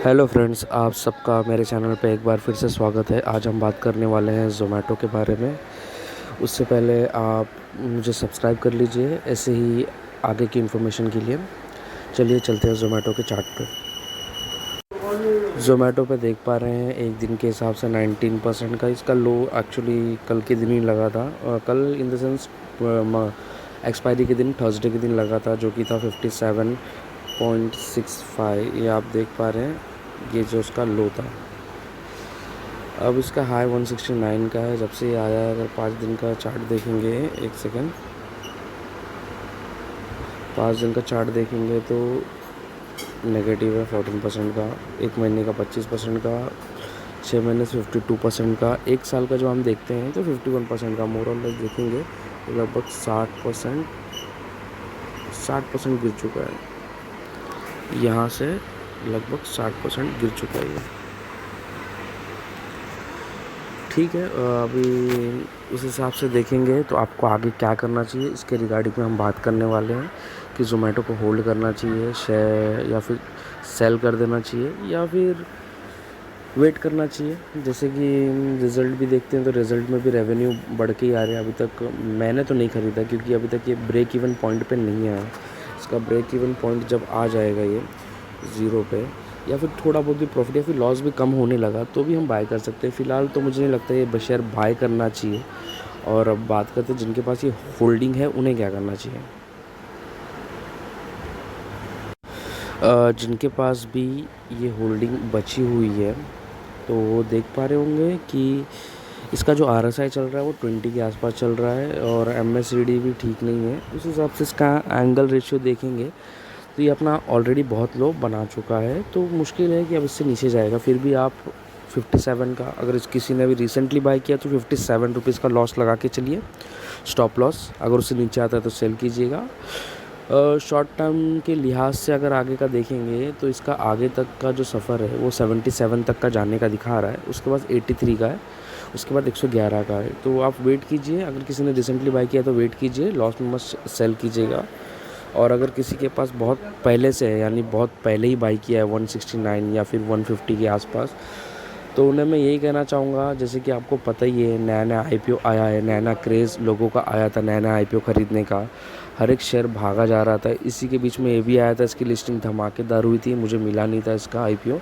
Hello friends, आप सबका मेरे चैनल पे एक बार फिर से स्वागत है। आज हम बात करने वाले हैं ज़ोमैटो के बारे में। उससे पहले आप मुझे सब्सक्राइब कर लीजिए ऐसे ही आगे की इन्फॉर्मेशन के लिए। चलिए चलते हैं ज़ोमैटो के चार्ट पे। ज़ोमैटो पे देख पा रहे हैं एक दिन के हिसाब से 19% का इसका लो एक्चुअली कल के दिन ही लगा था। कल इन द सेंस एक्सपायरी के दिन थर्सडे के दिन लगा था, जो कि था 57.65। ये आप देख पा रहे हैं, ये जो उसका लो था। अब इसका हाई 169 का है जब से ये आया है। अगर 5 दिन का चार्ट देखेंगे, एक सेकेंड, 5 दिन का चार्ट देखेंगे तो नेगेटिव है 14% का, एक महीने का 25% का, 6 महीने से 52% का, एक साल का जो हम देखते हैं तो 51% का। मोर और लेस देखेंगे तो लगभग 60% गिर चुका है। यहाँ से लगभग 60% गिर चुका है ये। ठीक है, अभी उस हिसाब से देखेंगे तो आपको आगे क्या करना चाहिए इसके रिगार्डिंग में हम बात करने वाले हैं कि ज़ोमैटो को होल्ड करना चाहिए, शेयर या फिर सेल कर देना चाहिए या फिर वेट करना चाहिए। जैसे कि रिज़ल्ट भी देखते हैं तो रिज़ल्ट में भी रेवेन्यू बढ़ के ही आ रहे हैं। अभी तक मैंने तो नहीं ख़रीदा क्योंकि अभी तक ये ब्रेक इवन पॉइंट पे नहीं आया। इसका ब्रेक इवन पॉइंट जब आ जाएगा ये ज़ीरो पे, या फिर थोड़ा बहुत भी प्रॉफिट या फिर लॉस भी कम होने लगा तो भी हम बाय कर सकते हैं। फ़िलहाल तो मुझे नहीं लगता ये शेयर बाय करना चाहिए। और अब बात करते हैं जिनके पास ये होल्डिंग है उन्हें क्या करना चाहिए। जिनके पास भी ये होल्डिंग बची हुई है तो वो देख पा रहे होंगे कि इसका जो RSI चल रहा है वो 20 के आसपास चल रहा है और MACD भी ठीक नहीं है। उस हिसाब से इसका एंगल रेशियो देखेंगे तो ये अपना ऑलरेडी बहुत लो बना चुका है, तो मुश्किल है कि अब इससे नीचे जाएगा। फिर भी आप 57 का, अगर किसी ने भी रिसेंटली बाय किया तो 57 रुपीज़ का लॉस लगा के चलिए, स्टॉप लॉस। अगर उससे नीचे आता है तो सेल कीजिएगा। शॉर्ट टर्म के लिहाज से अगर आगे का देखेंगे तो इसका आगे तक का जो सफ़र है वो 77 तक का जाने का दिखा रहा है, उसके बाद 83 का है, उसके बाद 111 का है। तो आप वेट कीजिए। अगर किसी ने रिसेंटली बाय किया तो वेट कीजिए, लॉस में मत सेल कीजिएगा। और अगर किसी के पास बहुत पहले से है, यानी बहुत पहले ही बाई किया है 169 या फिर 150 के आसपास, तो उन्हें मैं यही कहना चाहूँगा, जैसे कि आपको पता ही है नया नया IPO आया है, नया नया क्रेज़ लोगों का आया था नया नया IPO ख़रीदने का, हर एक शेयर भागा जा रहा था। इसी के बीच में ये भी आया था, इसकी लिस्टिंग धमाकेदार हुई थी, मुझे मिला नहीं था इसका IPO,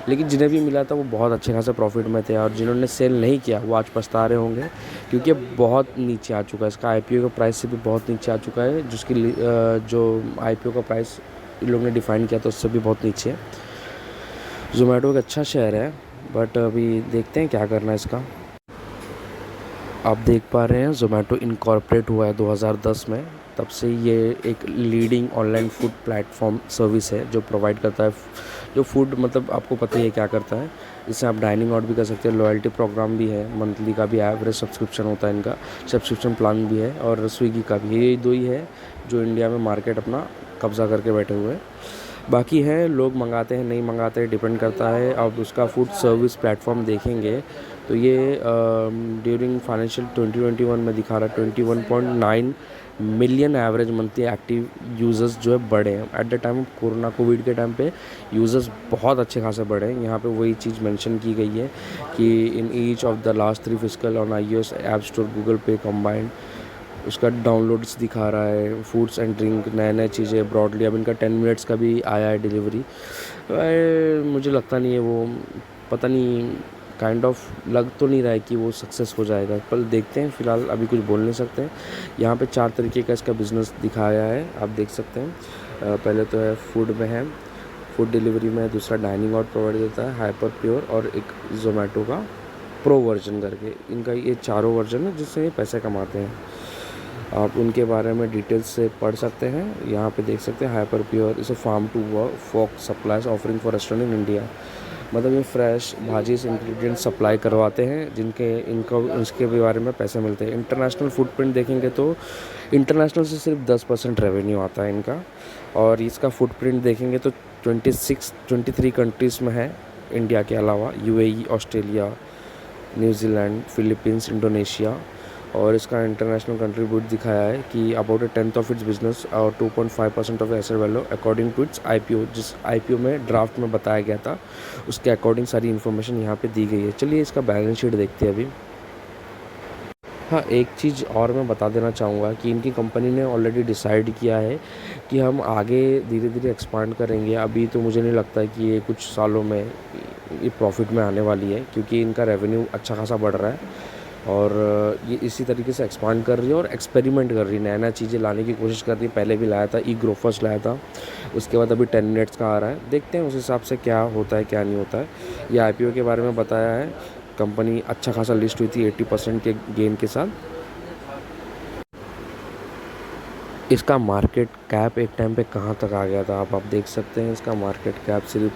लेकिन जिन्हें भी मिला था वो बहुत अच्छे खासे प्रॉफिट में थे। और जिन्होंने सेल नहीं किया वो आज पछता रहे होंगे क्योंकि बहुत नीचे आ चुका है। इसका IPO का प्राइस से भी बहुत नीचे आ चुका है, जिसकी जो IPO का प्राइस इन लोगों ने डिफ़ाइन किया था उससे भी बहुत नीचे है। ज़ोमैटो एक अच्छा शेयर है, बट अभी देखते हैं क्या करना है इसका। आप देख पा रहे हैं ज़ोमैटो इनकॉर्पोरेट हुआ है 2010 में। तब से ये एक leading online food platform service है जो प्रोवाइड करता है, जो फूड मतलब आपको पता ही है क्या करता है। इससे आप डाइनिंग आउट भी कर सकते हैं, लॉयल्टी प्रोग्राम भी है, मंथली का भी एवरेज सब्सक्रिप्शन होता है इनका, सब्सक्रिप्शन प्लान भी है, और स्विगी का भी। ये दो ही है जो इंडिया में मार्केट अपना कब्ज़ा करके बैठे हुए हैं। बाकी है लोग मंगाते हैं नहीं मंगाते हैं, डिपेंड करता है। अब उसका फूड सर्विस प्लेटफॉर्म देखेंगे तो ये ड्यूरिंग फाइनेंशियल 2021 में दिखा रहा है 21.9 million average monthly active users जो है बढ़े हैं। At the time corona Covid के टाइम पे यूज़र्स बहुत अच्छे खासे बढ़े हैं। यहाँ पे वही चीज़ मेंशन की गई है कि in each of the last 3 fiscal on iOS app store, Google पे कंबाइंड उसका डाउनलोड्स दिखा रहा है। फूड्स एंड ड्रिंक नए नए चीज़ें ब्रॉडली, अब इनका 10 मिनट्स का भी आया है डिलीवरी। मुझे लगता नहीं है वो, पता नहीं, काइंड ऑफ लग तो नहीं रहा है कि वो सक्सेस हो जाएगा, पर देखते हैं। फ़िलहाल अभी कुछ बोल नहीं सकते हैं। यहाँ पे 4 तरीके का इसका बिज़नेस दिखाया है, आप देख सकते हैं। पहले तो है फूड में है, फूड डिलीवरी में है, दूसरा डाइनिंग आउट प्रोवाइड देता है, हाइपर प्योर, और एक ज़ोमैटो का प्रो वर्जन करके। इनका ये चारों वर्जन है जिससे ये पैसे कमाते हैं। आप उनके बारे में डिटेल्स से पढ़ सकते हैं। यहाँ पे देख सकते हैं हाइपर प्योर इसे farm to fork supplies offering for restaurant in India. मतलब ये फ्रेश भाजी से इंग्रेडिएंट सप्लाई करवाते हैं जिनके इनको इसके बारे में पैसे मिलते हैं। इंटरनेशनल फुटप्रिंट देखेंगे तो इंटरनेशनल से सिर्फ 10% रेवेन्यू आता है इनका, और इसका फुटप्रिंट देखेंगे तो 23 कंट्रीज़ में है इंडिया के अलावा, UAE, Australia, New Zealand, Philippines, Indonesia, और इसका इंटरनेशनल कंट्रीब्यूट दिखाया है कि अबाउट 1/10 ऑफ इट्स बिजनेस और 2.5% of asset value according to its IPO, जिस आईपीओ में ड्राफ्ट में बताया गया था उसके अकॉर्डिंग सारी इन्फॉर्मेशन यहाँ पे दी गई है। चलिए इसका बैलेंस शीट देखते हैं अभी। हाँ, एक चीज़ और मैं बता देना चाहूँगा कि इनकी कंपनी ने ऑलरेडी डिसाइड किया है कि हम आगे धीरे धीरे एक्सपांड करेंगे। अभी तो मुझे नहीं लगता कि ये कुछ सालों में ये प्रॉफिट में आने वाली है, क्योंकि इनका रेवेन्यू अच्छा खासा बढ़ रहा है और ये इसी तरीके से एक्सपांड कर रही है और एक्सपेरिमेंट कर रही है, नया नया चीज़ें लाने की कोशिश कर रही है। पहले भी लाया था, ई ग्रो फर्स्ट लाया था, उसके बाद अभी 10 मिनट्स का आ रहा है। देखते हैं उस हिसाब से क्या होता है क्या नहीं होता है। ये आईपीओ के बारे में बताया है, कंपनी अच्छा खासा लिस्ट हुई थी 80% के गेन के साथ। इसका मार्केट कैप एक टाइम पे कहाँ तक आ गया था आप देख सकते हैं। इसका मार्केट कैप सिर्फ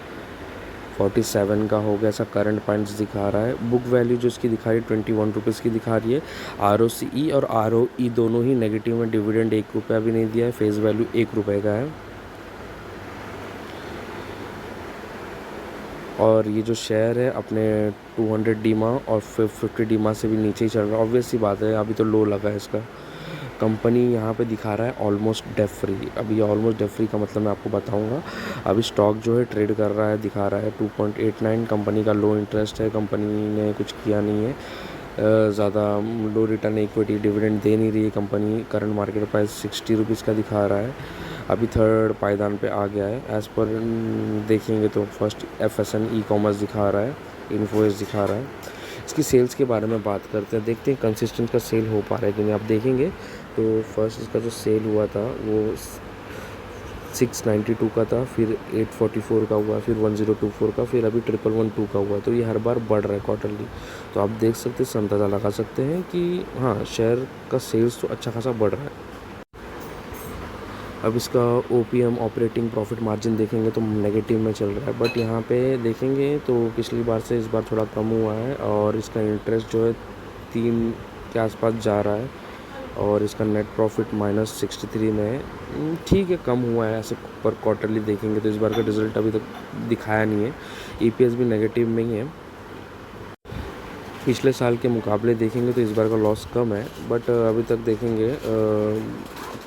47 का हो गया, ऐसा करंट पॉइंट्स दिखा रहा है। बुक वैल्यू जो इसकी दिखा रही है 21 रुपीज़ की दिखा रही है। ROCE और ROE दोनों ही नेगेटिव में, डिविडेंड 1 रुपया भी नहीं दिया है, फेस वैल्यू 1 रुपये का है। और ये जो शेयर है अपने 200 डीमा और 50 डीमा से भी नीचे ही चल रहा है। ऑब्वियस सी बात है, अभी तो लो लगा है इसका। कंपनी यहाँ पे दिखा रहा है ऑलमोस्ट डेट फ्री। अभी ऑलमोस्ट डेट फ्री का मतलब मैं आपको बताऊंगा। अभी स्टॉक जो है ट्रेड कर रहा है, दिखा रहा है 2.89। कंपनी का लो इंटरेस्ट है, कंपनी ने कुछ किया नहीं है, ज़्यादा लो रिटर्न इक्विटी डिविडेंड दे नहीं रही है company. Current market price 60 rupees का दिखा रहा है। अभी थर्ड पायदान पे आ गया है एज़ पर देखेंगे तो। फर्स्ट FSN ई कॉमर्स दिखा रहा है, इन्फोएस दिखा रहा है। इसकी सेल्स के बारे में बात करते हैं, देखते हैं कंसिस्टेंट का सेल हो पा रहा है कि नहीं। आप देखेंगे तो फर्स्ट इसका जो सेल हुआ था वो 692 का था, फिर 844 का हुआ, फिर 1024 का, फिर अभी 1112 का हुआ। तो ये हर बार बढ़ रहा है क्वार्टरली। तो आप देख सकते हैं, अंदाज़ा लगा सकते हैं कि हाँ, शेयर का सेल्स तो अच्छा खासा बढ़ रहा है। अब इसका OPM ऑपरेटिंग प्रॉफिट मार्जिन देखेंगे तो नेगेटिव में चल रहा है, बट यहाँ पे देखेंगे तो पिछली बार से इस बार थोड़ा कम हुआ है और इसका इंटरेस्ट जो है 3 के आसपास जा रहा है और इसका नेट प्रॉफिट -63 में है। ठीक है, कम हुआ है ऐसे पर क्वार्टरली देखेंगे तो। इस बार का रिजल्ट अभी तक दिखाया नहीं है। EPS भी नेगेटिव में ही है। पिछले साल के मुकाबले देखेंगे तो इस बार का लॉस कम है, बट अभी तक देखेंगे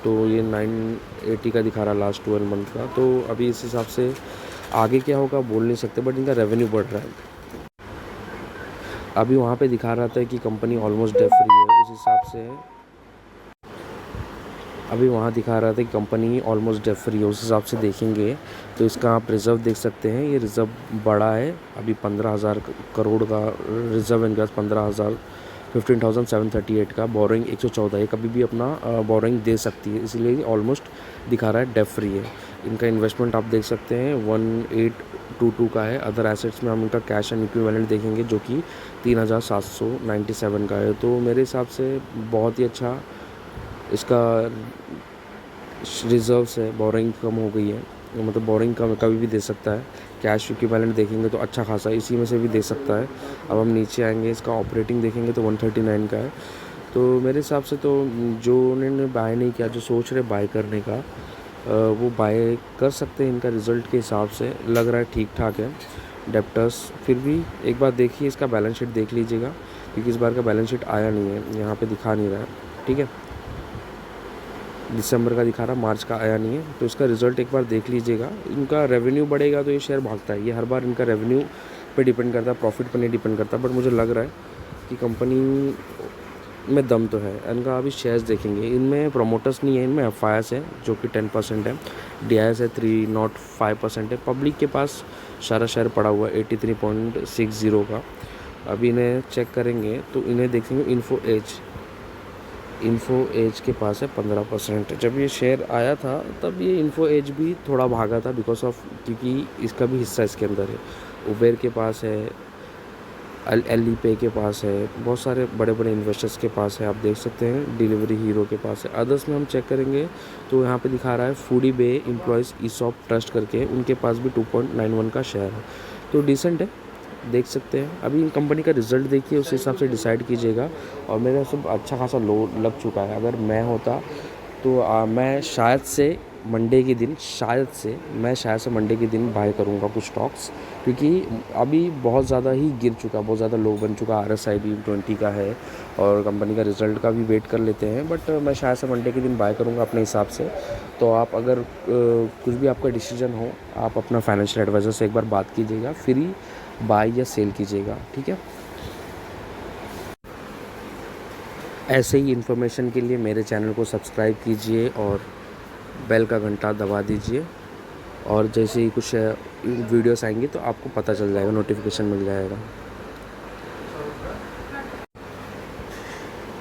तो ये 980 का दिखा रहा है लास्ट 12 मंथ का। तो अभी इस हिसाब से आगे क्या होगा बोल नहीं सकते, बट इनका रेवेन्यू बढ़ रहा है। अभी वहाँ पे दिखा रहा था कि कंपनी ऑलमोस्ट डेट फ्री है, उस हिसाब से अभी वहाँ दिखा रहा था कि कंपनी ऑलमोस्ट डेट फ्री है, उस हिसाब से देखेंगे तो इसका आप रिज़र्व देख सकते हैं। ये रिज़र्व बड़ा है, अभी 15,000 करोड़ का रिज़र्व इनके पास, 15,738 का। बोरोइंग 114 है, कभी भी अपना बोरोइंग दे सकती है, इसीलिए ऑलमोस्ट दिखा रहा है डेट फ्री है। इनका इन्वेस्टमेंट आप देख सकते हैं 1822 का है। अदर एसेट्स में हम इनका कैश एंड इक्विवेलेंट देखेंगे जो कि 3,797 का है। तो मेरे हिसाब से बहुत ही अच्छा इसका रिज़र्व्स है। बोरिंग कम हो गई है, मतलब बोरिंग कम कभी भी दे सकता है। कैश इक्विवेलेंट देखेंगे तो अच्छा खासा इसी में से भी दे सकता है। अब हम नीचे आएंगे, इसका ऑपरेटिंग देखेंगे तो 139 का है। तो मेरे हिसाब से तो जो उन्होंने बाय नहीं किया, जो सोच रहे बाय करने का, वो बाय कर सकते हैं। इनका रिज़ल्ट के हिसाब से लग रहा है ठीक ठाक है। डेप्टर्स फिर भी एक बार देखिए, इसका बैलेंस शीट देख लीजिएगा, क्योंकि इस बार का बैलेंस शीट आया नहीं है, यहाँ पे दिखा नहीं रहा है। ठीक है, दिसंबर का दिखा रहा, मार्च का आया नहीं है। तो इसका रिज़ल्ट एक बार देख लीजिएगा। इनका रेवेन्यू बढ़ेगा तो ये शेयर भागता है। ये हर बार इनका रेवेन्यू पे डिपेंड करता है, प्रॉफिट पर नहीं डिपेंड करता। बट मुझे लग रहा है कि कंपनी में दम तो है। इनका अभी शेयर्स देखेंगे, इनमें प्रोमोटर्स नहीं है, इनमें FIS है जो कि 10% है। DIS है 305% है। पब्लिक के पास सारा शेयर पड़ा हुआ है 83.60 का। अभी इन्हें चेक करेंगे तो इन्हें देखेंगे इन्फो एज के पास है 15%। जब ये शेयर आया था तब ये इन्फो एज भी थोड़ा भागा था बिकॉज ऑफ, क्योंकि इसका भी हिस्सा इसके अंदर है। उबेर के पास है, एली पे के पास है, बहुत सारे बड़े बड़े इन्वेस्टर्स के पास है। आप देख सकते हैं डिलीवरी हीरो के पास है। अदर्स में हम चेक करेंगे तो यहाँ पे दिखा रहा है फूडी बे एम्प्लॉयज़ ESOP ट्रस्ट करके, उनके पास भी 2.91 का शेयर है। तो डिसेंट है, देख सकते हैं। अभी इन कंपनी का रिज़ल्ट देखिए, उस हिसाब से डिसाइड कीजिएगा। और मेरा सब अच्छा खासा लो लग चुका है। अगर मैं होता तो मैं शायद से मंडे के दिन मैं शायद से मंडे के दिन बाय करूँगा कुछ स्टॉक्स, क्योंकि अभी बहुत ज़्यादा ही गिर चुका, बहुत ज़्यादा लो बन चुका। RSI भी 20 का है और कंपनी का रिज़ल्ट का भी वेट कर लेते हैं, बट मैं शायद से मंडे के दिन बाय करूँगा अपने हिसाब से। तो आप अगर कुछ भी आपका डिसीजन हो, आप अपना फाइनेंशियल एडवाइज़र से एक बार बात कीजिएगा, फिर ही बाय या सेल कीजिएगा, ठीक है। ऐसे ही इन्फॉर्मेशन के लिए मेरे चैनल को सब्सक्राइब कीजिए और बेल का घंटा दबा दीजिए, और जैसे ही कुछ वीडियोस आएंगी तो आपको पता चल जाएगा, नोटिफिकेशन मिल जाएगा।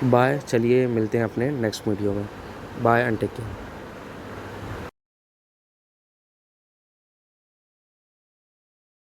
बाय, चलिए मिलते हैं अपने नेक्स्ट वीडियो में। Bye and take care.